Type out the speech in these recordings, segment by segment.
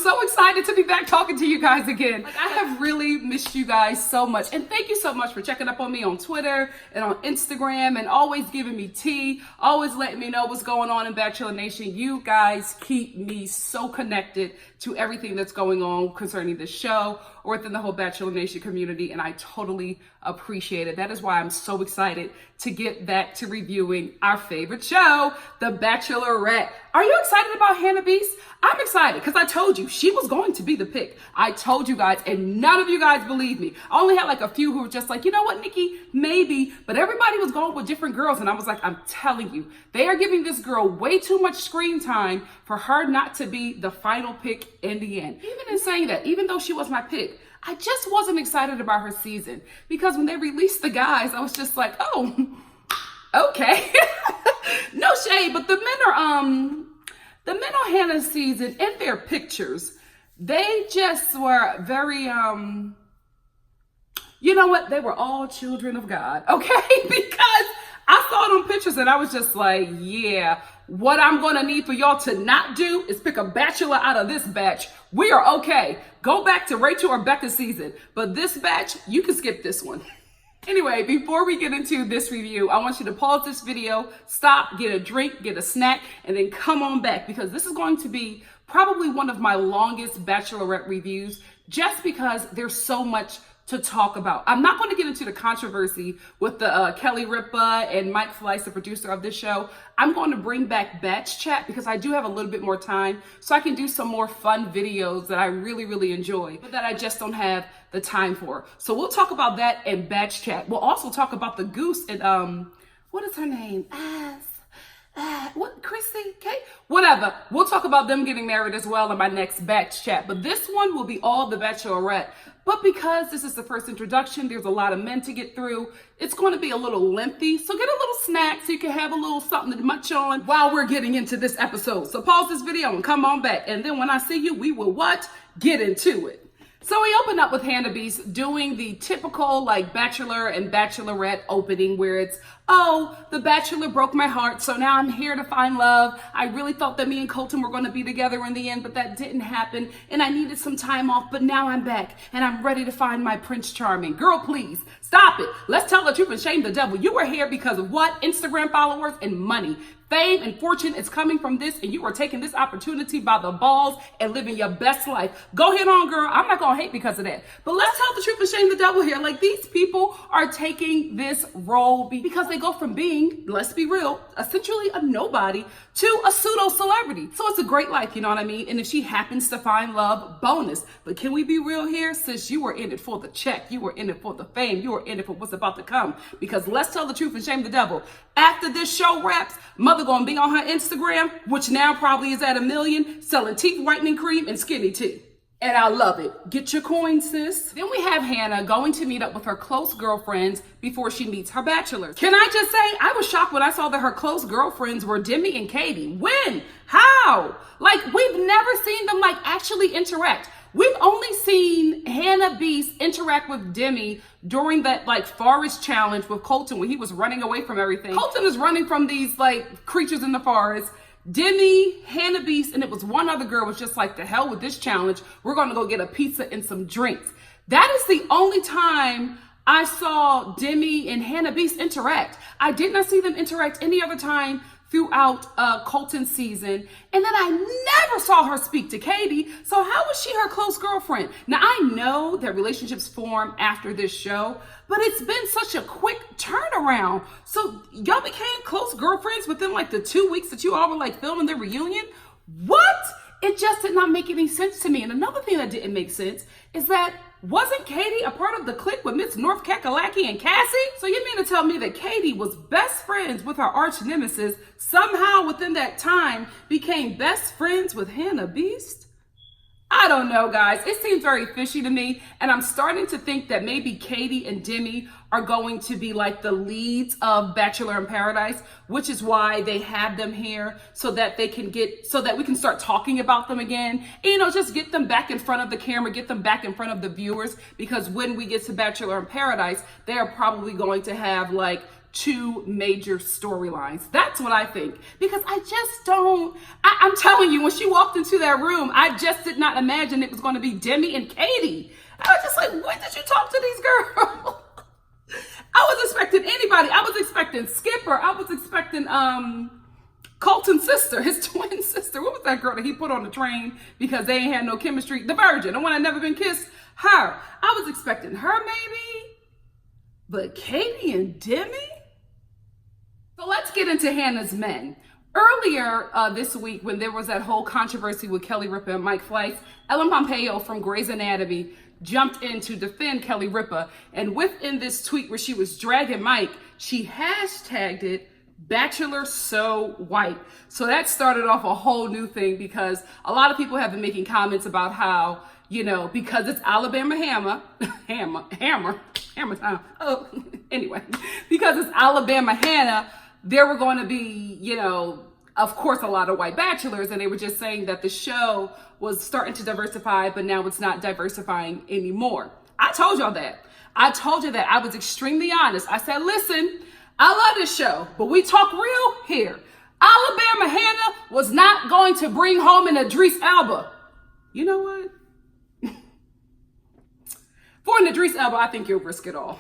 so excited to be back talking to you guys again. Like, I have really missed you guys so much. And thank you so much for checking up on me on Twitter and on Instagram and always giving me tea, always letting me know what's going on in Bachelor Nation. You guys keep me so connected to everything that's going on concerning the show or within the whole Bachelor Nation community, and I totally appreciate it. That is why I'm so excited to get back to reviewing our favorite show, The Bachelorette. Are you excited about Hannah Beast? I'm excited because I told you she was going to be the pick. I told you guys, and none of you guys believed me. I only had like a few who were just like, you know what, Nikki, maybe, but everybody was going with different girls, and I was like, I'm telling you, they are giving this girl way too much screen time for her not to be the final pick in the end. Even in saying that, even though she was my pick, I just wasn't excited about her season because when they released the guys, I was just like, oh, okay. No shade, but the men on Hannah's season, in their pictures, they just were very, you know what? They were all children of God, okay? Because I saw them pictures and I was just like, yeah, what I'm gonna need for y'all to not do is pick a bachelor out of this batch. We are okay. Go back to Rachel or Becca's season. But this batch, you can skip this one. Anyway, before we get into this review, I want you to pause this video, stop, get a drink, get a snack, and then come on back because this is going to be probably one of my longest Bachelorette reviews just because there's so much to talk about. I'm not going to get into the controversy with the Kelly Ripa and Mike Fleiss, the producer of this show. I'm going to bring back Batch Chat because I do have a little bit more time so I can do some more fun videos that I really, really enjoy, but that I just don't have the time for. So we'll talk about that in Batch Chat. We'll also talk about the goose and, what is her name? What, Chrissy? Okay, whatever. We'll talk about them getting married as well in my next Batch Chat. But this one will be all the Bachelorette. But because this is the first introduction, there's a lot of men to get through. It's going to be a little lengthy. So get a little snack so you can have a little something to munch on while we're getting into this episode. So pause this video and come on back. And then when I see you, we will what? Get into it. So we open up with Hannah Beast doing the typical like Bachelor and Bachelorette opening where it's, oh, the Bachelor broke my heart, so now I'm here to find love. I really thought that me and Colton were going to be together in the end, but that didn't happen, and I needed some time off, but now I'm back, and I'm ready to find my Prince Charming. Girl, please, stop it. Let's tell the truth and shame the devil. You are here because of what? Instagram followers and money. Fame and fortune is coming from this, and you are taking this opportunity by the balls and living your best life. Go ahead on, girl. I'm not going to hate because of that. But let's tell the truth and shame the devil here. Like, these people are taking this role because they go from being, let's be real, essentially a nobody to a pseudo celebrity. So it's a great life, you know what I mean? And if she happens to find love, bonus. But can we be real here? Sis, you were in it for the check. You were in it for the fame. You were in it for what's about to come. Because let's tell the truth and shame the devil. After this show wraps, Mother gonna be on her Instagram, which now probably is at 1 million, selling teeth whitening cream and skinny tea. And I love it. Get your coins, sis. Then we have Hannah going to meet up with her close girlfriends before she meets her bachelors. Can I just say, I was shocked when I saw that her close girlfriends were Demi and Katie. When? How? Like, we've never seen them like actually interact. We've only seen Hannah Beast interact with Demi during that like forest challenge with Colton when he was running away from everything. Colton is running from these like creatures in the forest. Demi, Hannah Beast, and it was one other girl was just like, the hell with this challenge. We're going to go get a pizza and some drinks. That is the only time I saw Demi and Hannah Beast interact. I did not see them interact any other time throughout Colton's season. And then I never saw her speak to Katie. So how was she her close girlfriend? Now, I know that relationships form after this show, but it's been such a quick turnaround. So y'all became close girlfriends within like the 2 weeks that you all were like filming the reunion? What? It just did not make any sense to me. And another thing that didn't make sense is that wasn't Katie a part of the clique with Miss North Kakalaki and Cassie? So you mean to tell me that Katie was best friends with her arch nemesis, somehow within that time became best friends with Hannah Beast? I don't know, guys. It seems very fishy to me, and I'm starting to think that maybe Katie and Demi are going to be like the leads of Bachelor in Paradise, which is why they have them here so that we can start talking about them again. And, you know, just get them back in front of the camera, get them back in front of the viewers, because when we get to Bachelor in Paradise, they are probably going to have like two major storylines. That's what I think. Because I just don't, I'm telling you, when she walked into that room, I just did not imagine it was going to be Demi and Katie. I was just like, when did you talk to these girls? I was expecting anybody. I was expecting Skipper. I was expecting Colton's sister, his twin sister. What was that girl that he put on the train because they ain't had no chemistry? The virgin, the one that never been kissed. Her. I was expecting her maybe. But Katie and Demi? So let's get into Hannah's men. Earlier this week, when there was that whole controversy with Kelly Ripa and Mike Fleiss, Ellen Pompeo from Grey's Anatomy jumped in to defend Kelly Ripa. And within this tweet where she was dragging Mike, she hashtagged it Bachelor So White. So that started off a whole new thing because a lot of people have been making comments about how, you know, because it's Alabama hammer time. Oh, anyway, because it's Alabama Hannah, there were going to be, you know, of course, a lot of white bachelors, and they were just saying that the show was starting to diversify, but now it's not diversifying anymore. I told y'all that. I told you that. I was extremely honest. I said, listen, I love this show, but we talk real here. Alabama Hannah was not going to bring home an Idris Elba. You know what? For an Idris Elba, I think you'll risk it all.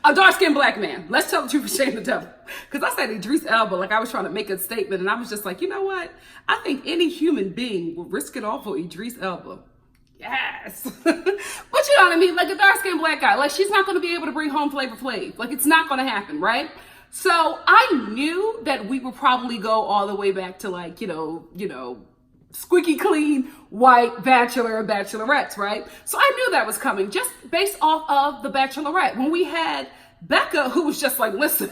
A dark-skinned black man. Let's tell the truth and shame the devil. Because I said Idris Elba like I was trying to make a statement, and I was just like, you know what? I think any human being will risk it all for Idris Elba. Yes. But you know what I mean? Like a dark-skinned black guy. Like she's not going to be able to bring home Flavor Flav. Like it's not going to happen, right? So I knew that we would probably go all the way back to like, you know, squeaky clean white bachelor and bachelorettes, right? So I knew that was coming just based off of the Bachelorette. When we had Becca, who was just like, listen,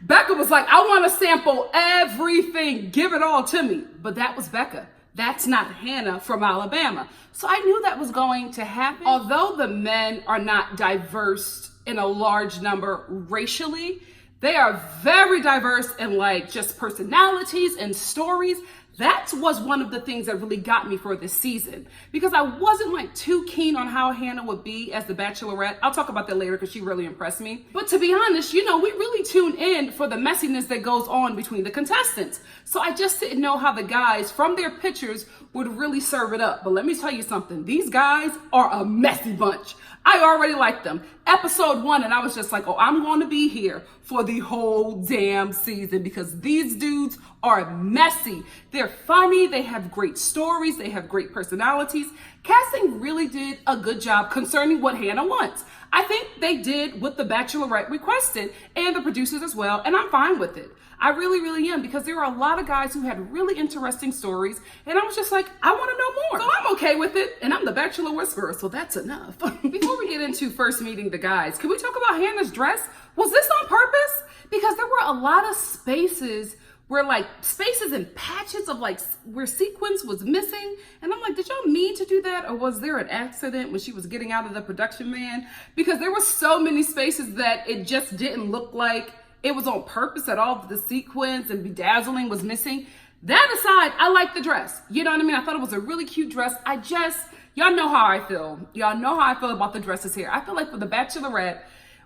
Becca was like, I want to sample everything, give it all to me. But that was Becca. That's not Hannah from Alabama. So I knew that was going to happen. Although the men are not diverse in a large number racially, they are very diverse in like just personalities and stories. That was one of the things that really got me for this season because I wasn't like too keen on how Hannah would be as the Bachelorette. I'll talk about that later because she really impressed me. But to be honest, you know, we really tune in for the messiness that goes on between the contestants. So I just didn't know how the guys from their pictures would really serve it up. But let me tell you something. These guys are a messy bunch. I already liked them. Episode 1, and I was just like, oh, I'm going to be here for the whole damn season because these dudes are messy. They're funny. They have great stories. They have great personalities. Casting really did a good job concerning what Hannah wants. I think they did what the Bachelorette requested and the producers as well, and I'm fine with it. I really, really am because there are a lot of guys who had really interesting stories, and I was just like, I want to know more. So I'm okay with it, and I'm the Bachelor Whisperer, so that's enough. Before we get into first meeting the guys, can we talk about Hannah's dress? Was this on purpose? Because there were a lot of spaces where like spaces and patches of like where sequins was missing. And I'm like, did y'all mean to do that? Or was there an accident when she was getting out of the production van? Because there were so many spaces that it just didn't look like it was on purpose at all. The sequins and bedazzling was missing. That aside, I like the dress. You know what I mean? I thought it was a really cute dress. Y'all know how I feel. Y'all know how I feel about the dresses here. I feel like for the Bachelorette,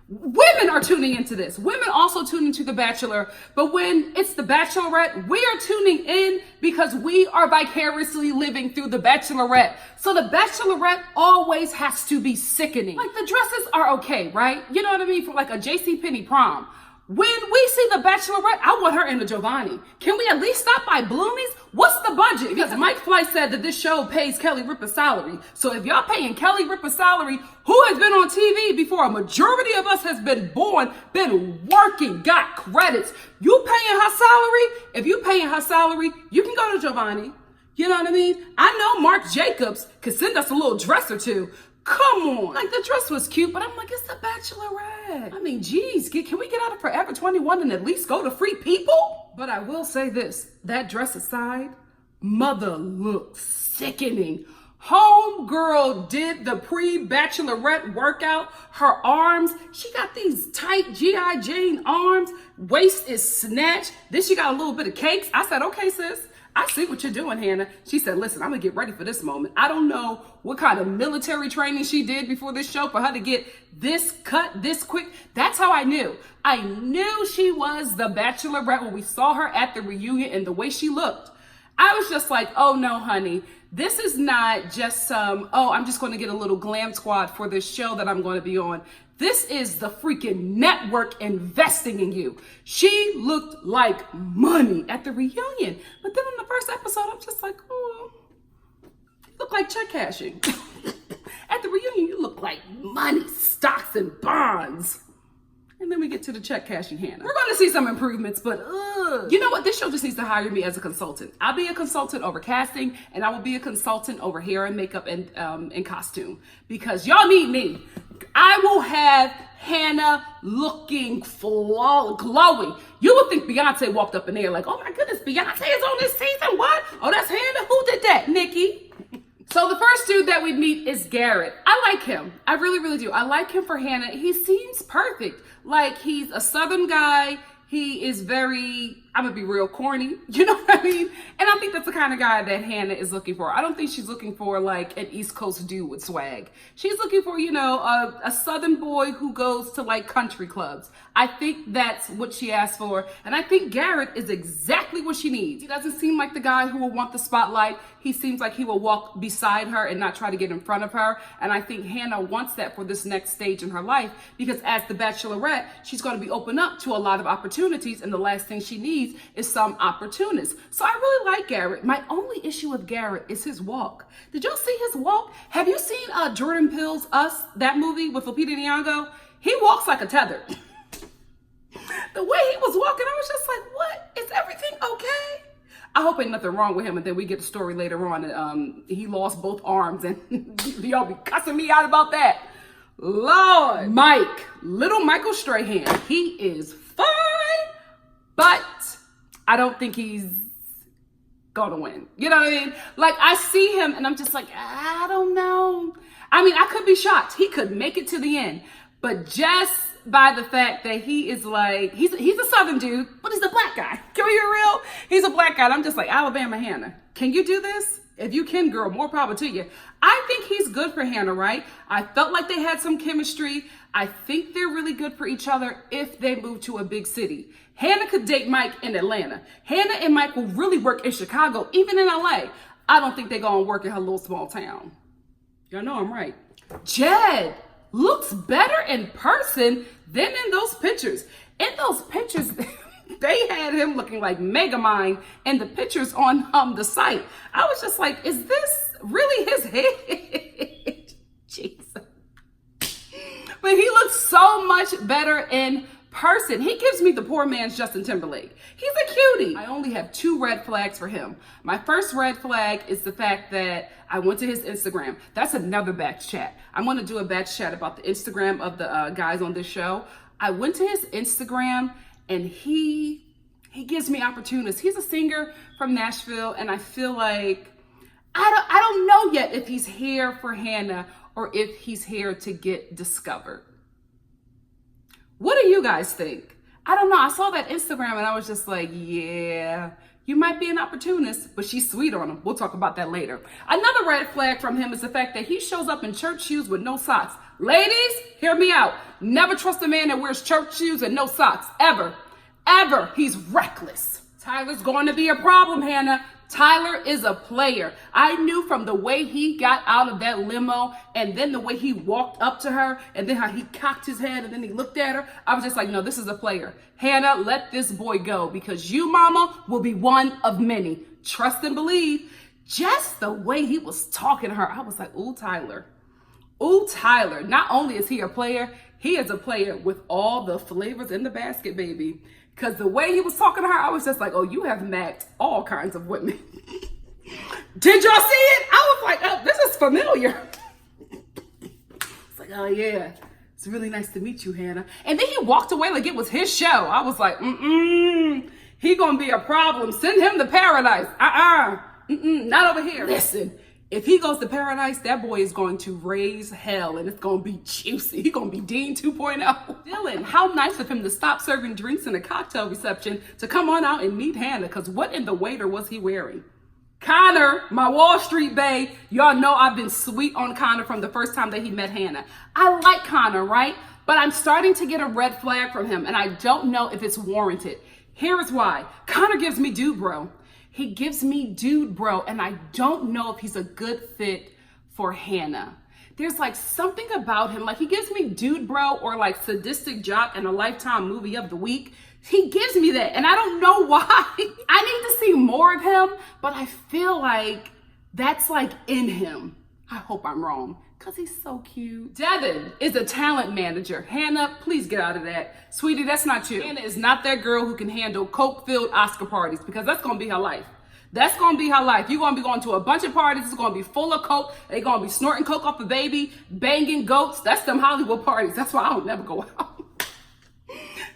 women are tuning into this. Women also tune into The Bachelor. But when it's The Bachelorette, we are tuning in because we are vicariously living through The Bachelorette. So The Bachelorette always has to be sickening. Like the dresses are okay, right? You know what I mean? For like a JCPenney prom. When we see The Bachelorette, I want her in the Giovanni. Can we at least stop by Bloomie's? What's the budget? Because Mike Fleiss said that this show pays Kelly Ripa's salary. So if y'all paying Kelly Ripa's salary, who has been on TV before a majority of us has been born, been working, got credits, you paying her salary? If you paying her salary, you can go to Giovanni. You know what I mean? I know Marc Jacobs could send us a little dress or two. Come on. Like the dress was cute, but I'm like, it's The Bachelorette. I mean, geez, can we get out of Forever 21 and at least go to Free People? But I will say this, that dress aside, mother looks sickening. Homegirl did the pre-Bachelorette workout. Her arms, she got these tight G.I. Jane arms. Waist is snatched. Then she got a little bit of cakes. I said, okay, sis. I see what you're doing, Hannah. She said, listen, I'm gonna get ready for this moment. I don't know what kind of military training she did before this show for her to get this cut this quick. That's how I knew. I knew she was the Bachelorette when we saw her at the reunion and the way she looked. I was just like, oh no, honey, this is not just some, oh, I'm just going to get a little glam squad for this show that I'm going to be on. This is the freaking network investing in you. She looked like money at the reunion. But then on the first episode, I'm just like, oh, you look like check cashing. At the reunion, you look like money, stocks and bonds. And then we get to the check cashing Hannah. We're going to see some improvements, but you know what? This show just needs to hire me as a consultant. I'll be a consultant over casting, and I will be a consultant over hair and makeup and costume, because y'all need me. I will have Hannah looking glowing. You would think Beyonce walked up in there like, oh my goodness, Beyonce is on this season. What? Oh, that's Hannah. Who did that? Nikki. So the first dude that we meet is Garrett. I like him. I really, really do. I like him for Hannah. He seems perfect. Like, he's a Southern guy. He is very, I'm gonna be real corny. You know what I mean? And I think that's the kind of guy that Hannah is looking for. I don't think she's looking for like an East Coast dude with swag. She's looking for, you know, a Southern boy who goes to like country clubs. I think that's what she asked for. And I think Garrett is exactly what she needs. He doesn't seem like the guy who will want the spotlight. He seems like he will walk beside her and not try to get in front of her. And I think Hannah wants that for this next stage in her life, because as the Bachelorette, she's going to be open up to a lot of opportunities. And the last thing she needs is some opportunists. So I really like Garrett. My only issue with Garrett is his walk. Did y'all see his walk? Have you seen Jordan Peele's Us, that movie with Lupita Nyong'o? He walks like a tether. The way he was walking, I was just like, what? Is everything okay? I hope ain't nothing wrong with him, and then we get the story later on and he lost both arms, and y'all be cussing me out about that. Lord. Mike, little Michael Strahan, he is fine, but I don't think he's gonna win. You know what I mean? Like, I see him and I'm just like, I don't know. I mean, I could be shocked. He could make it to the end, but just by the fact that he is like, he's a Southern dude, but he's a black guy. Can we be real? He's a black guy. And I'm just like, Alabama Hannah, can you do this? If you can, girl, more power to you. I think he's good for Hannah, right? I felt like they had some chemistry. I think they're really good for each other if they move to a big city. Hannah could date Mike in Atlanta. Hannah and Mike will really work in Chicago, even in LA. I don't think they're gonna work in her little small town. Y'all know I'm right. Jed looks better in person than in those pictures. In those pictures, they had him looking like Megamind in the pictures on the site. I was just like, is this really his head? Jesus. But he looks so much better in person. He gives me the poor man's Justin Timberlake. He's a cutie. I only have 2 red flags for him. My first red flag is the fact that I went to his Instagram. That's another batch chat. I'm going to do a batch chat about the Instagram of the guys on this show. I went to his Instagram and he gives me opportunities. He's a singer from Nashville, and I feel like I don't know yet if he's here for Hannah or if he's here to get discovered. What do you guys think? I don't know. I saw that Instagram and I was just like, yeah, you might be an opportunist, but she's sweet on him. We'll talk about that later. Another red flag from him is the fact that he shows up in church shoes with no socks. Ladies, hear me out. Never trust a man that wears church shoes and no socks. Ever. Ever. He's reckless. Tyler's going to be a problem, Hannah. Tyler is a player. I knew from the way he got out of that limo and then the way he walked up to her and then how he cocked his head and then he looked at her. I was just like, no, this is a player. Hannah, let this boy go, because you, mama, will be one of many. Trust and believe. Just the way he was talking to her, I was like, ooh, Tyler. Ooh, Tyler. Not only is he a player, he is a player with all the flavors in the basket, baby. Because the way he was talking to her, I was just like, oh, you have macked all kinds of women. Did y'all see it? I was like, oh, this is familiar. It's like, oh, yeah. It's really nice to meet you, Hannah. And then he walked away like it was his show. I was like, he gonna be a problem. Send him to paradise. Not over here. Listen, If he goes to paradise, that boy is going to raise hell and it's going to be juicy. He's going to be Dean 2.0. Dylan, how nice of him to stop serving drinks in a cocktail reception to come on out and meet Hannah, because what in the waiter was he wearing? Connor, my Wall Street bae, y'all know I've been sweet on Connor from the first time that he met Hannah. I like Connor, right? But I'm starting to get a red flag from him and I don't know if it's warranted. Here is why. Connor gives me dude bro. He gives me dude bro, and I don't know if he's a good fit for Hannah. There's like something about him, like he gives me dude bro or like sadistic jock in a Lifetime movie of the week. He gives me that, and I don't know why. I need to see more of him, but I feel like that's like in him. I hope I'm wrong, because he's so cute. Devin is a talent manager. Hannah, please get out of that. Sweetie, that's not you. Hannah is not that girl who can handle coke-filled Oscar parties, because that's going to be her life. That's going to be her life. You're going to be going to a bunch of parties. It's going to be full of coke. They're going to be snorting coke off a baby, banging goats. That's them Hollywood parties. That's why I don't never go out.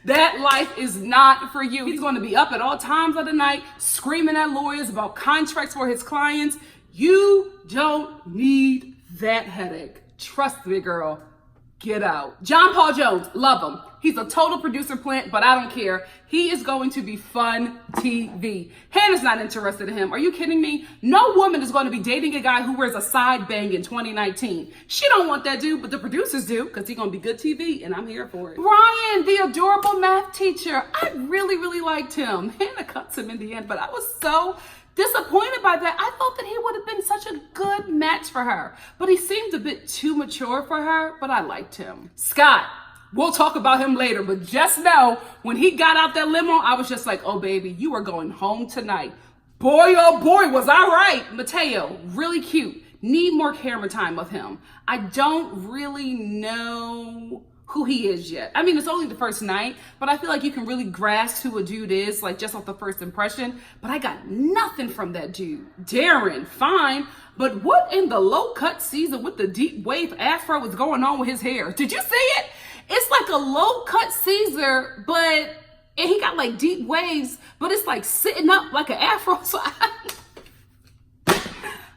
That life is not for you. He's going to be up at all times of the night, screaming at lawyers about contracts for his clients. You don't need that headache. Trust me, girl. Get out. John Paul Jones, love him. He's a total producer plant, but I don't care. He is going to be fun TV. Hannah's not interested in him. Are you kidding me? No woman is going to be dating a guy who wears a side bang in 2019. She don't want that dude, but the producers do, because he's going to be good TV, and I'm here for it. Ryan, the adorable math teacher. I really, really liked him. Hannah cuts him in the end, but I was so disappointed by that. I thought that he would have been such a good match for her, but he seemed a bit too mature for her, but I liked him. Scott, we'll talk about him later, but just know when he got out that limo, I was just like, oh baby, you are going home tonight. Boy, oh boy, was I right. Mateo, really cute. Need more camera time of him. I don't really know who he is yet. I mean, it's only the first night, but I feel like you can really grasp who a dude is, like just off the first impression, but I got nothing from that dude. Darren, fine, but what in the low cut season with the deep wave afro is going on with his hair? Did you see it? It's like a low cut Caesar, but and he got like deep waves, but it's like sitting up like an afro. So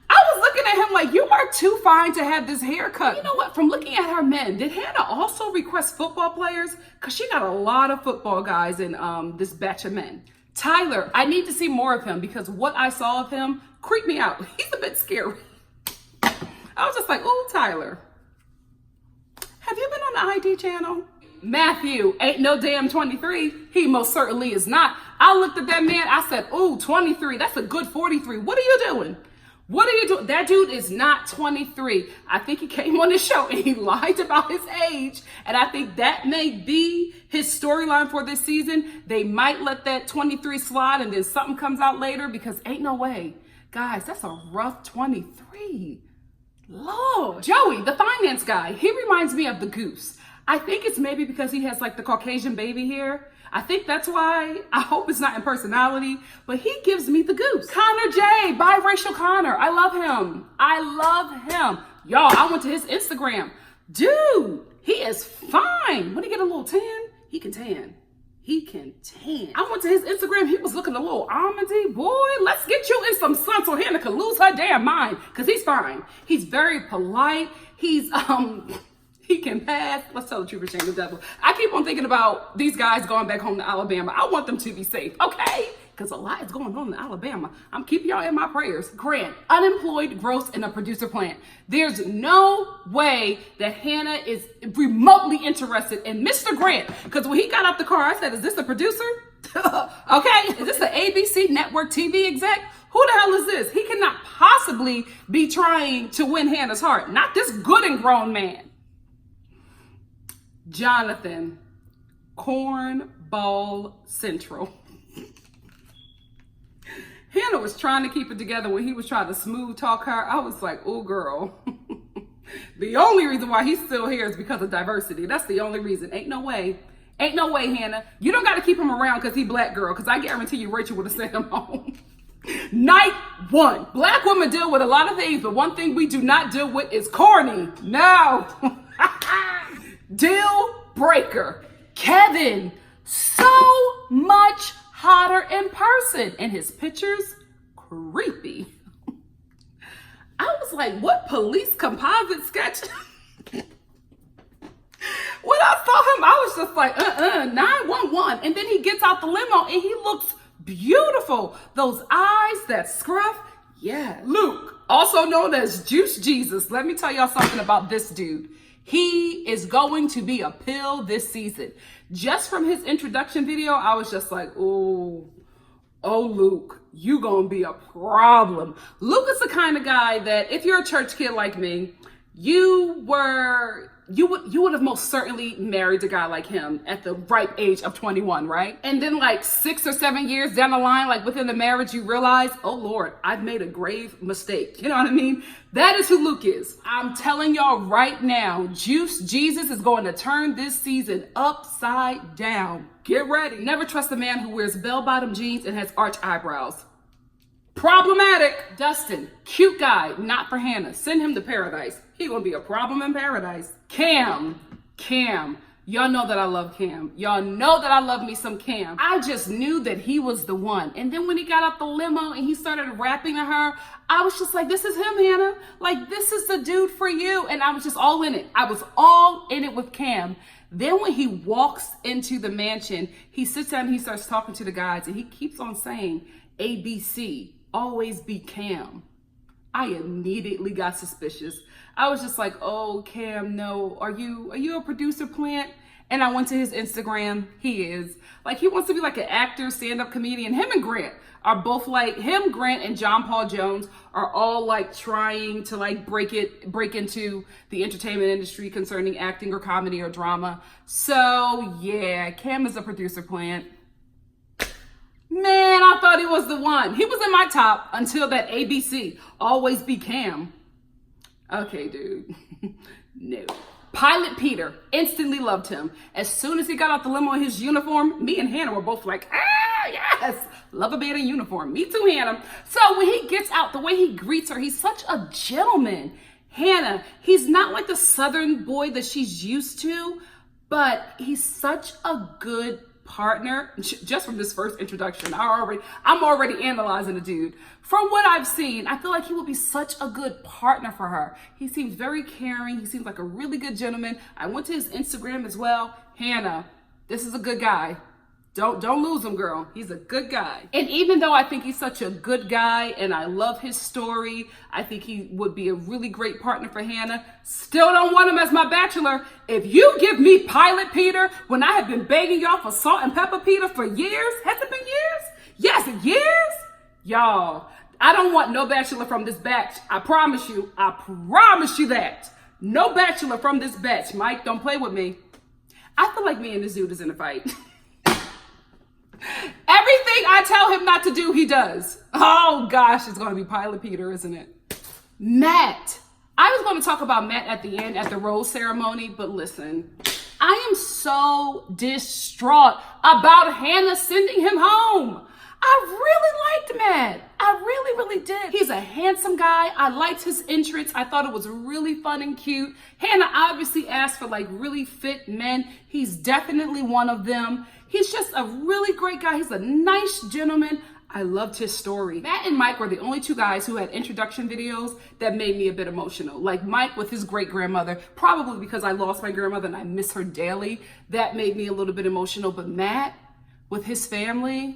I was looking at him like, you are too fine to have this haircut. You know what? From looking at her men, did Hannah also request football players? Because she got a lot of football guys in this batch of men. Tyler, I need to see more of him because what I saw of him creeped me out. He's a bit scary. I was just like, oh, Tyler, have you been on the ID channel? Matthew ain't no damn 23. He most certainly is not. I looked at that man. I said, ooh, 23. That's a good 43. What are you doing? What are you doing? That dude is not 23. I think he came on the show and he lied about his age. And I think that may be his storyline for this season. They might let that 23 slide and then something comes out later because ain't no way. Guys, that's a rough 23. Lord. Joey, the finance guy, he reminds me of the Goose. I think it's maybe because he has like the Caucasian baby hair. I think that's why. I hope it's not in personality, but he gives me the Goose. Connor J, biracial Connor. I love him. I love him. Y'all, I went to his Instagram. Dude, he is fine. When he get a little tan, he can tan. He can tan. I went to his Instagram. He was looking a little almondy. Boy, let's get you in some sun so Hannah can lose her damn mind because he's fine. He's very polite. He's, he can pass. Let's tell the truth or shame the devil. I keep on thinking about these guys going back home to Alabama. I want them to be safe, okay? Because a lot is going on in Alabama. I'm keeping y'all in my prayers. Grant, unemployed, gross, in a producer plant. There's no way that Hannah is remotely interested in Mr. Grant. Because when he got out the car, I said, is this a producer? Okay, is this an ABC network TV exec? Who the hell is this? He cannot possibly be trying to win Hannah's heart. Not this good and grown man. Jonathan, Cornball Central. Hannah was trying to keep it together when he was trying to smooth talk her. I was like, oh girl. The only reason why he's still here is because of diversity. That's the only reason. Ain't no way. Ain't no way, Hannah. You don't got to keep him around because he black, girl. Because I guarantee you Rachel would have sent him home. Night one. Black women deal with a lot of things, but one thing we do not deal with is corny. No. Deal breaker. Kevin, so much hotter in person, and his pictures creepy. I was was like, what police composite sketch? When I saw him, I was just like, 911. And then he gets out the limo and he looks beautiful. Those eyes, that scruff. Yeah. Luke, also known as Juice Jesus. Let me tell y'all something about this dude. He is going to be a pill this season. Just from his introduction video, I was just like, oh, Luke, you gonna be a problem. Luke is the kind of guy that if you're a church kid like me, you would have most certainly married a guy like him at the ripe age of 21, right? And then like 6 or 7 years down the line, like within the marriage, you realize, oh Lord, I've made a grave mistake. You know what I mean? That is who Luke is. I'm telling y'all right now, Juice Jesus is going to turn this season upside down. Get ready. Never trust a man who wears bell-bottom jeans and has arch eyebrows. Problematic. Dustin, cute guy, not for Hannah. Send him to paradise. He gonna be a problem in paradise. Cam, y'all know that I love Cam. Y'all know that I love me some Cam. I just knew that he was the one. And then when he got out the limo and he started rapping to her, I was just like, this is him, Hannah. Like, this is the dude for you. And I was just all in it. I was all in it with Cam. Then when he walks into the mansion, he sits down and he starts talking to the guys and he keeps on saying, ABC, always be Cam. I immediately got suspicious. I was just like, oh, Cam, no. Are you a producer plant? And I went to his Instagram. He is. Like, he wants to be like an actor, stand-up comedian. Him and Grant are both like, him, Grant, and John Paul Jones are all like trying to like break into the entertainment industry concerning acting or comedy or drama. So yeah, Cam is a producer plant. Man, I thought he was the one. He was in my top until that ABC, always be Cam. Okay, dude. No. Pilot Peter, instantly loved him. As soon as he got out the limo in his uniform, me and Hannah were both like, yes, love a man in uniform. Me too, Hannah. So when he gets out, the way he greets her, he's such a gentleman. Hannah, he's not like the Southern boy that she's used to, but he's such a good partner. Just from this first introduction, I'm already analyzing the dude. From what I've seen, I feel like he would be such a good partner for her. He seems very caring. He seems like a really good gentleman. I went to his Instagram as well. Hannah, this is a good guy. Don't lose him, girl. He's a good guy. And even though I think he's such a good guy and I love his story, I think he would be a really great partner for Hannah, still don't want him as my bachelor. If you give me Pilot Peter when I have been begging y'all for Salt and Pepper Peter for years, has it been years? Yes, years? Y'all, I don't want no bachelor from this batch. I promise you that. No bachelor from this batch. Mike, don't play with me. I feel like me and this dude is in a fight. Everything I tell him not to do, he does. Oh gosh, it's gonna be Pilot Peter, isn't it? Matt. I was gonna talk about Matt at the end, at the rose ceremony, but listen, I am so distraught about Hannah sending him home. I really liked Matt. I really did. He's a handsome guy. I liked his entrance. I thought it was really fun and cute. Hannah obviously asked for like really fit men. He's definitely one of them. He's just a really great guy. He's a nice gentleman. I loved his story. Matt and Mike were the only two guys who had introduction videos that made me a bit emotional. Like Mike with his great-grandmother, probably because I lost my grandmother and I miss her daily. That made me a little bit emotional. But Matt with his family,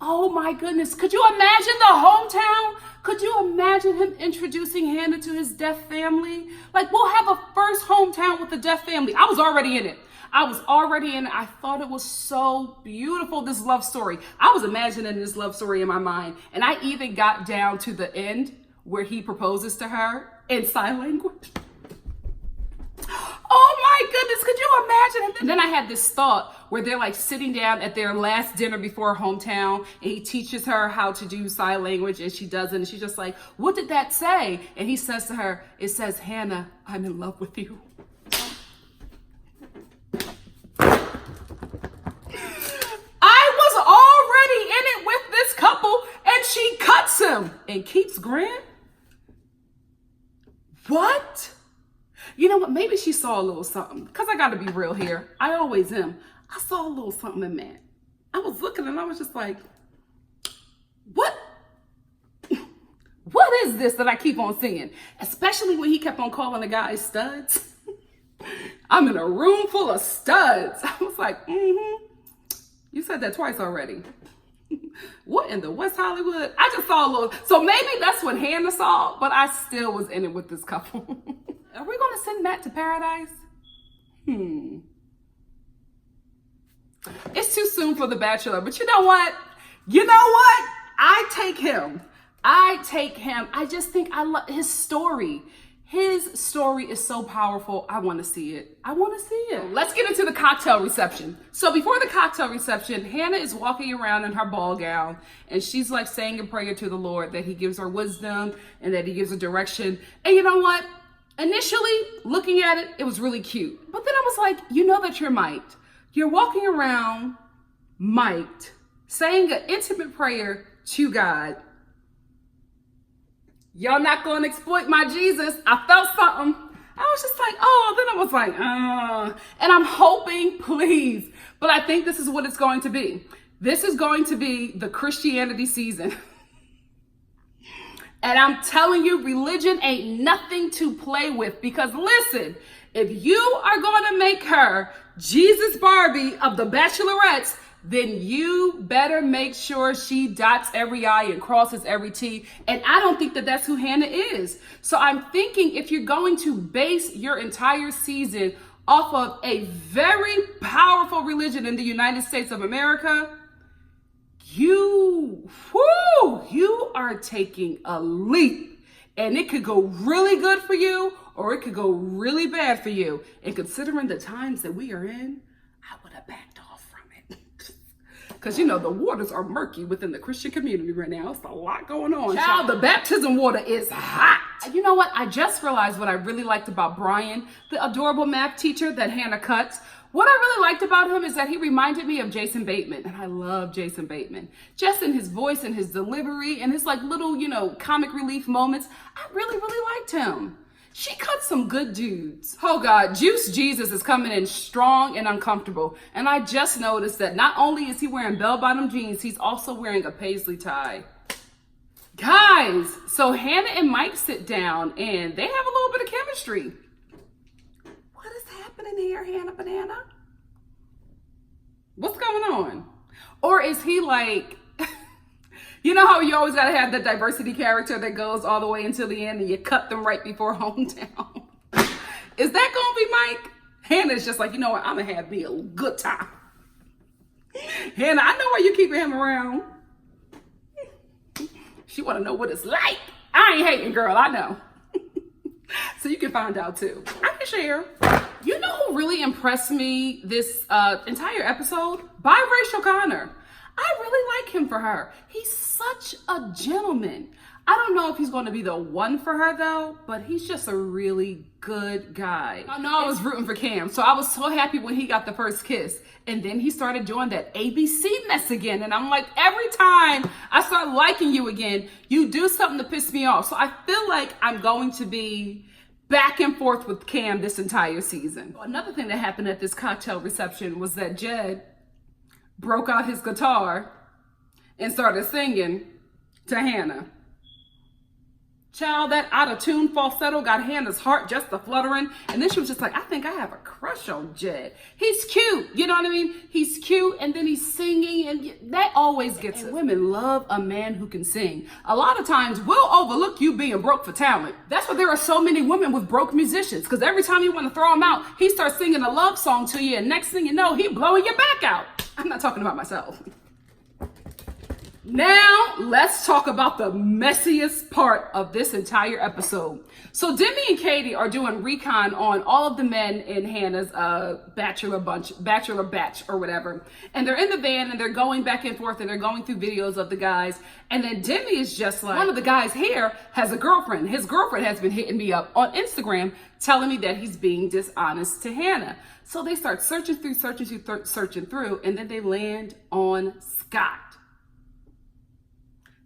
oh my goodness. Could you imagine the hometown? Could you imagine him introducing Hannah to his deaf family? Like, we'll have a first hometown with the deaf family. I was already in it. I thought it was so beautiful, this love story. I was imagining this love story in my mind. And I even got down to the end where he proposes to her in sign language. Oh my goodness, could you imagine? And then I had this thought where they're like sitting down at their last dinner before hometown and he teaches her how to do sign language and she doesn't. And she's just like, what did that say? And he says to her, it says, Hannah, I'm in love with you. She cuts him and keeps Grant. What? You know what? Maybe she saw a little something. Because I got to be real here. I always am. I saw a little something in Matt. I was looking and I was just like, what? What is this that I keep on seeing? Especially when he kept on calling the guys studs. I'm in a room full of studs. I was like, you said that twice already. What in the West Hollywood? I just saw a little, so maybe that's what Hannah saw, but I still was in it with this couple. Are we gonna send Matt to paradise? It's too soon for The Bachelor, but you know what? I take him. I just think I love his story. His story is so powerful. I want to see it. Let's get into the cocktail reception. So before the cocktail reception, Hannah is walking around in her ball gown, and she's like saying a prayer to the Lord that he gives her wisdom and that he gives her direction. And you know what? Initially, looking at it, it was really cute. But then I was like, you know that you're mic'd. You're walking around mic'd, saying an intimate prayer to God. Y'all not gonna exploit my Jesus. I felt something. I was just like, oh, then I was like, and I'm hoping, please, but I think this is what it's going to be. This is going to be the Christianity season. And I'm telling you, religion ain't nothing to play with, because listen, if you are going to make her Jesus Barbie of the Bachelorettes, then you better make sure she dots every I and crosses every T. And I don't think that that's who Hannah is. So I'm thinking if you're going to base your entire season off of a very powerful religion in the United States of America, you are taking a leap. And it could go really good for you, or it could go really bad for you. And considering the times that we are in, I would have backed off from it. Because, the waters are murky within the Christian community right now. It's a lot going on. Child, the baptism water is hot. You know what? I just realized what I really liked about Brian, the adorable math teacher that Hannah cuts. What I really liked about him is that he reminded me of Jason Bateman. And I love Jason Bateman. Just in his voice and his delivery and his little, comic relief moments. I really, really liked him. She cut some good dudes. Oh God, Juice Jesus is coming in strong and uncomfortable. And I just noticed that not only is he wearing bell-bottom jeans, he's also wearing a paisley tie. Guys, so Hannah and Mike sit down and they have a little bit of chemistry. What is happening here, Hannah Banana? What's going on? Or is he like, you know how you always got to have the diversity character that goes all the way until the end and you cut them right before hometown? Is that going to be Mike? Hannah's just like, you know what? I'm going to have me a good time. Hannah, I know why you keeping him around. She want to know what it's like. I ain't hating, girl. I know. So you can find out too. I can share. You know who really impressed me this entire episode? Biracial Connor. I really like him for her. He's such a gentleman. I don't know if he's going to be the one for her though, but he's just a really good guy. I know I was rooting for Cam, so I was so happy when he got the first kiss. And then he started doing that ABC mess again. And I'm like, every time I start liking you again, you do something to piss me off. So I feel like I'm going to be back and forth with Cam this entire season. Another thing that happened at this cocktail reception was that Jed broke out his guitar and started singing to Hannah. Child, that out-of-tune falsetto got Hannah's heart just a-fluttering. And then she was just like, I think I have a crush on Jed. He's cute. You know what I mean? He's cute, and then he's singing, and that always gets it. Women love a man who can sing. A lot of times, we'll overlook you being broke for talent. That's why there are so many women with broke musicians, because every time you want to throw him out, he starts singing a love song to you, and next thing you know, he blowing your back out. I'm not talking about myself. Now, let's talk about the messiest part of this entire episode. So Demi and Katie are doing recon on all of the men in Hannah's bachelor batch or whatever. And they're in the van and they're going back and forth and they're going through videos of the guys. And then Demi is just like, one of the guys here has a girlfriend. His girlfriend has been hitting me up on Instagram telling me that he's being dishonest to Hannah. So they start searching through, and then they land on Scott.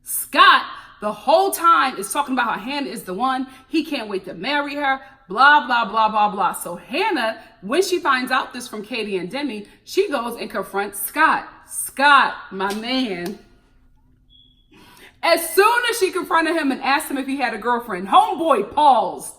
Scott, the whole time, is talking about how Hannah is the one. He can't wait to marry her, blah, blah, blah, blah, blah. So Hannah, when she finds out this from Katie and Demi, she goes and confronts Scott. Scott, my man. As soon as she confronted him and asked him if he had a girlfriend, homeboy paused.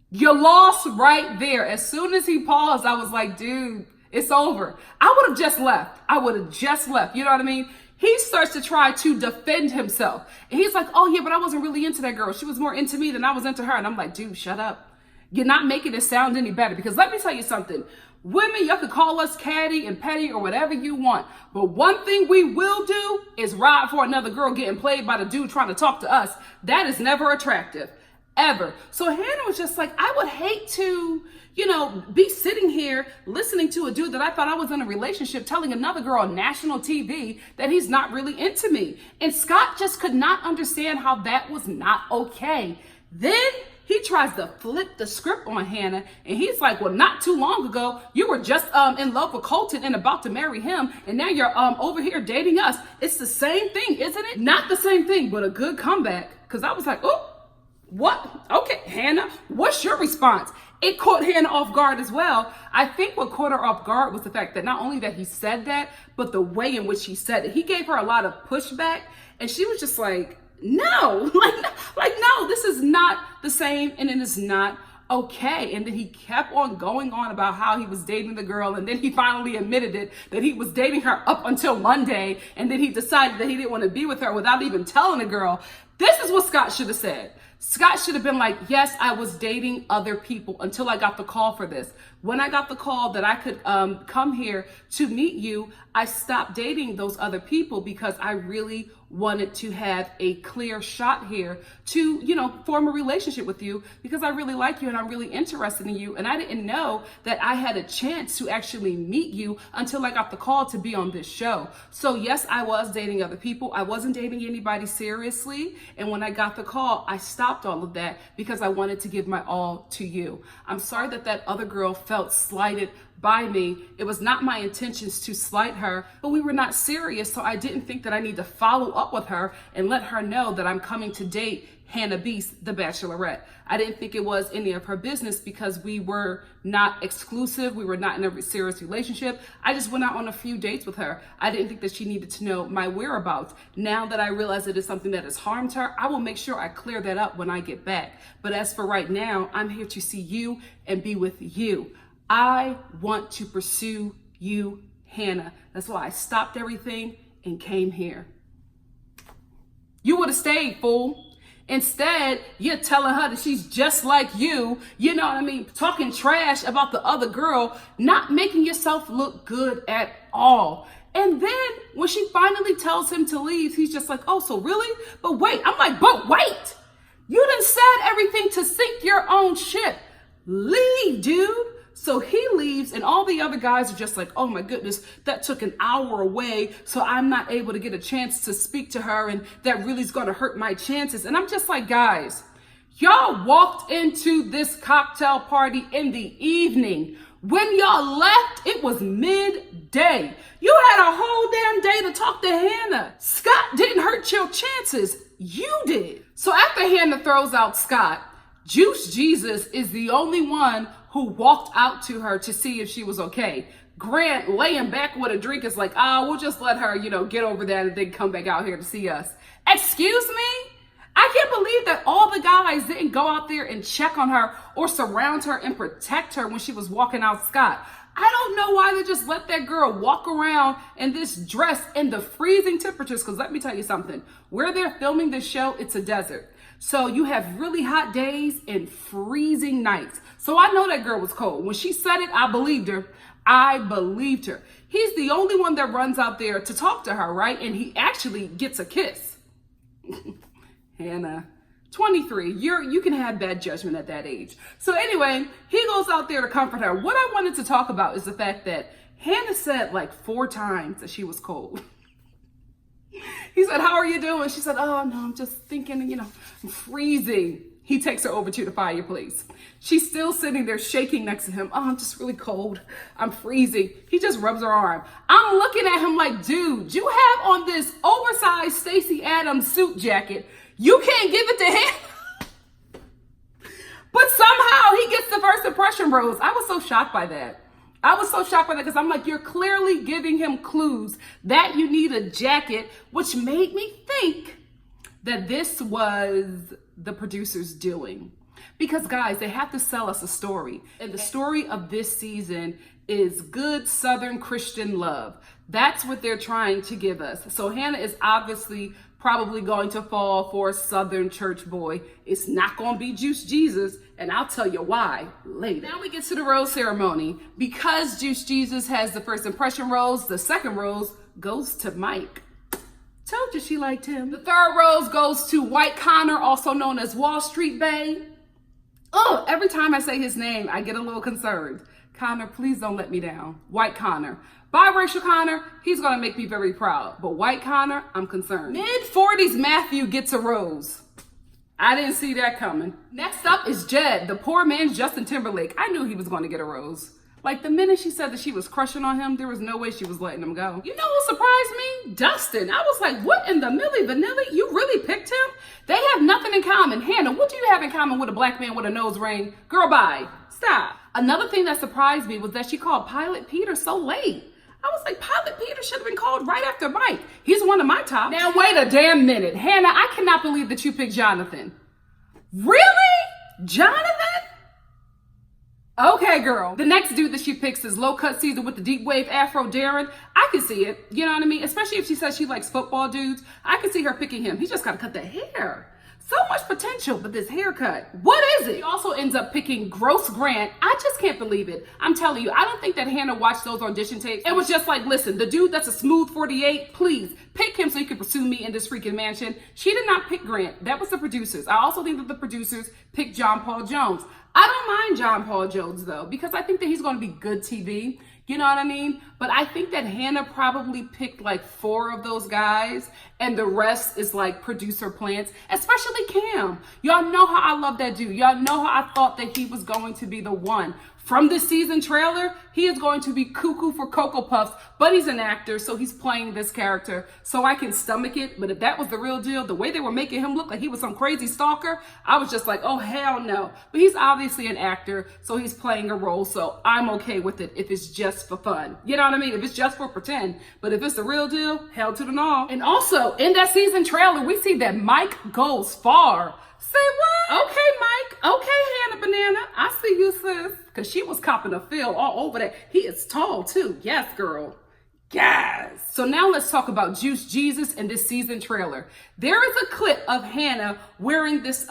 You lost right there. As soon as he paused, I was like, dude, it's over. I would have just left. You know what I mean? He starts to try to defend himself. And he's like, oh yeah, but I wasn't really into that girl. She was more into me than I was into her. And I'm like, dude, shut up. You're not making it sound any better. Because let me tell you something. Women, you can call us catty and petty or whatever you want. But one thing we will do is ride for another girl getting played by the dude trying to talk to us. That is never attractive. Ever. So Hannah was just like, I would hate to, be sitting here listening to a dude that I thought I was in a relationship telling another girl on national TV that he's not really into me. And Scott just could not understand how that was not okay. Then he tries to flip the script on Hannah, and he's like, well, not too long ago, you were just in love with Colton and about to marry him, and now you're over here dating us. It's the same thing, isn't it? Not the same thing, but a good comeback. Because I was like, oh, what? Okay, Hannah, what's your response? It caught Hannah off guard as well. I think what caught her off guard was the fact that not only that he said that, but the way in which he said it. He gave her a lot of pushback, and she was just like, no, no, this is not the same, and it is not okay. And then he kept on going on about how he was dating the girl, and then he finally admitted it, that he was dating her up until Monday, and then he decided that he didn't want to be with her without even telling the girl. This is what Scott should have said. Scott should have been like, yes, I was dating other people until I got the call for this. When I got the call that I could come here to meet you, I stopped dating those other people because I really wanted to have a clear shot here to, form a relationship with you because I really like you and I'm really interested in you. And I didn't know that I had a chance to actually meet you until I got the call to be on this show. So yes, I was dating other people. I wasn't dating anybody seriously. And when I got the call, I stopped all of that because I wanted to give my all to you. I'm sorry that that other girl felt slighted by me. It was not my intentions to slight her, but we were not serious, so I didn't think that I need to follow up with her and let her know that I'm coming to date Hannah Beast, the Bachelorette. I didn't think it was any of her business because we were not exclusive. We were not in a serious relationship. I just went out on a few dates with her. I didn't think that she needed to know my whereabouts. Now that I realize it is something that has harmed her, I will make sure I clear that up when I get back. But as for right now, I'm here to see you and be with you. I want to pursue you, Hannah. That's why I stopped everything and came here. You would have stayed, fool. Instead, you're telling her that she's just like you, you know what I mean? Talking trash about the other girl, not making yourself look good at all. And then when she finally tells him to leave, he's just like, oh, so really? But wait, I'm like, but wait, you done said everything to sink your own ship. Leave, dude. So he leaves and all the other guys are just like, oh my goodness, that took an hour away. So I'm not able to get a chance to speak to her and that really is going to hurt my chances. And I'm just like, guys, y'all walked into this cocktail party in the evening. When y'all left, it was midday. You had a whole damn day to talk to Hannah. Scott didn't hurt your chances. You did. So after Hannah throws out Scott, Juice Jesus is the only one who walked out to her to see if she was okay. Grant, laying back with a drink, is like, we'll just let her, get over that and then come back out here to see us. Excuse me? I can't believe that all the guys didn't go out there and check on her or surround her and protect her when she was walking out Scott. I don't know why they just let that girl walk around in this dress in the freezing temperatures, because let me tell you something. Where they're filming this show, it's a desert. So you have really hot days and freezing nights. So I know that girl was cold. When she said it, I believed her. He's the only one that runs out there to talk to her, right? And he actually gets a kiss. Hannah, 23, you can have bad judgment at that age. So anyway, he goes out there to comfort her. What I wanted to talk about is the fact that Hannah said like 4 times that she was cold. He said, how are you doing? She said, oh, no, I'm just thinking, I'm freezing. He takes her over to the fireplace. She's still sitting there shaking next to him. Oh, I'm just really cold. I'm freezing. He just rubs her arm. I'm looking at him like, dude, you have on this oversized Stacey Adams suit jacket. You can't give it to him. But somehow he gets the first impression rose. I was so shocked by that. Because I'm like, you're clearly giving him clues that you need a jacket, which made me think that this was the producers doing. Because guys, they have to sell us a story. And the story of this season is good Southern Christian love. That's what they're trying to give us. So Hannah is obviously probably going to fall for a Southern church boy. It's not going to be Juice Jesus, and I'll tell you why later. Now we get to the rose ceremony. Because Juice Jesus has the first impression rose, the second rose goes to Mike. Told you she liked him. The third rose goes to White Connor, also known as Wall Street Bae. Oh, every time I say his name, I get a little concerned. Connor, please don't let me down. White Connor. Biracial Connor, he's gonna make me very proud. But White Connor, I'm concerned. Mid-40s Matthew gets a rose. I didn't see that coming. Next up is Jed, the poor man's Justin Timberlake. I knew he was gonna get a rose. Like the minute she said that she was crushing on him, there was no way she was letting him go. You know what surprised me? Dustin. I was like, what in the Milli Vanilli? You really picked him? They have nothing in common. Hannah, what do you have in common with a black man with a nose ring? Girl, bye. Stop. Another thing that surprised me was that she called Pilot Peter so late. I was like, Pilot Peter should have been called right after Mike. He's one of my top. Now, wait a damn minute. Hannah, I cannot believe that you picked Jonathan. Really? Jonathan? Okay, girl. The next dude that she picks is Low Cut Caesar with the deep wave afro, Darren. I can see it. You know what I mean? Especially if she says she likes football dudes. I can see her picking him. He's just got to cut the hair. So much potential, but this haircut, what is it? He also ends up picking Gross Grant. I just can't believe it. I'm telling you, I don't think that Hannah watched those audition tapes. It was just like, listen, the dude that's a smooth 48, please pick him so you can pursue me in this freaking mansion. She did not pick Grant. That was the producers. I also think that the producers picked John Paul Jones. I don't mind John Paul Jones though, because I think that he's going to be good TV. You know what I mean? But I think that Hannah probably picked like 4 of those guys and the rest is like producer plants, especially Cam. Y'all know how I love that dude. Y'all know how I thought that he was going to be the one. From this season trailer, he is going to be cuckoo for Cocoa Puffs, but he's an actor, so he's playing this character, so I can stomach it. But if that was the real deal, the way they were making him look like he was some crazy stalker, I was just like, oh, hell no. But he's obviously an actor, so he's playing a role, so I'm okay with it if it's just for fun. You know what I mean? If it's just for pretend. But if it's the real deal, hell to the no. And also, in that season trailer, we see that Mike goes far. Say what? Okay, Mike. Okay, Hannah Banana. I see you, sis. Because she was copping a feel all over that. He is tall, too. Yes, girl. Yes. So now let's talk about Juice Jesus in this season trailer. There is a clip of Hannah wearing this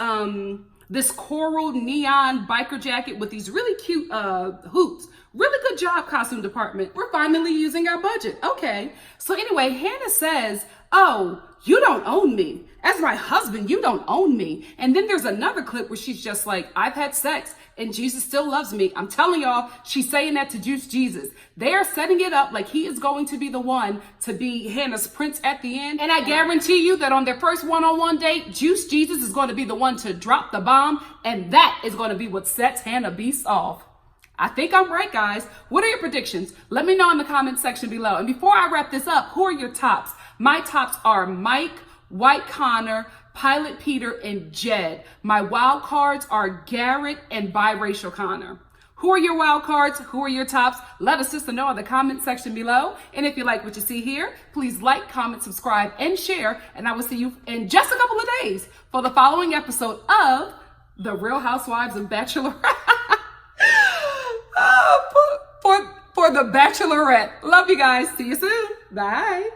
coral neon biker jacket with these really cute hoops. Really good job, costume department. We're finally using our budget. Okay. So anyway, Hannah says, oh, you don't own me. As my husband, you don't own me. And then there's another clip where she's just like, I've had sex and Jesus still loves me. I'm telling y'all, she's saying that to Juice Jesus. They are setting it up like he is going to be the one to be Hannah's prince at the end. And I guarantee you that on their first one-on-one date, Juice Jesus is going to be the one to drop the bomb. And that is going to be what sets Hannah Beast off. I think I'm right, guys. What are your predictions? Let me know in the comment section below. And before I wrap this up, who are your tops? My tops are Mike, White Connor, Pilot Peter, and Jed. My wild cards are Garrett and Biracial Connor. Who are your wild cards? Who are your tops? Let a sister know in the comment section below. And if you like what you see here, please like, comment, subscribe, and share. And I will see you in just a couple of days for the following episode of The Real Housewives of Bachelorette. For the Bachelorette. Love you guys. See you soon. Bye.